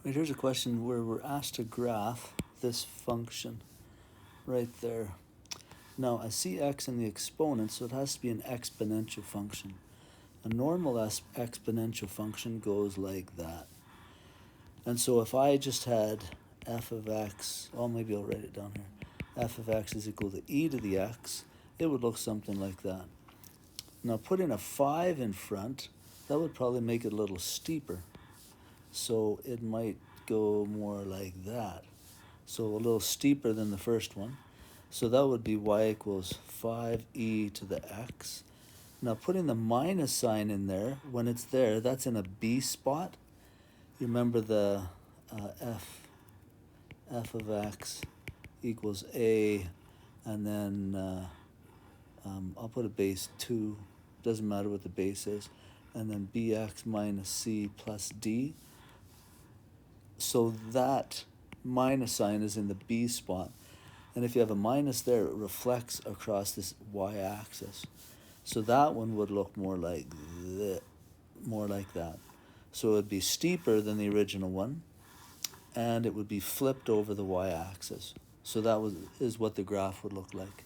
Right, here's a question where we're asked to graph this function right there. Now, I see x in the exponent, so it has to be an exponential function. A normal exponential function goes like that. And so if I just had f of x, well, maybe I'll write it down here. F of x is equal to e to the x. It would look something like that. Now, putting a 5 in front, that would probably make it a little steeper. So it might go more like that. So a little steeper than the first one. So that would be y equals 5e to the x. Now putting the minus sign in there, when it's there, that's in a b spot. You remember the f of x equals a, and then I'll put a base 2. Doesn't matter what the base is. And then bx minus c plus d. So that minus sign is in the b spot. And if you have a minus there, it reflects across this y-axis. So that one would look more like that. So it would be steeper than the original one, and it would be flipped over the y-axis. So that is what the graph would look like.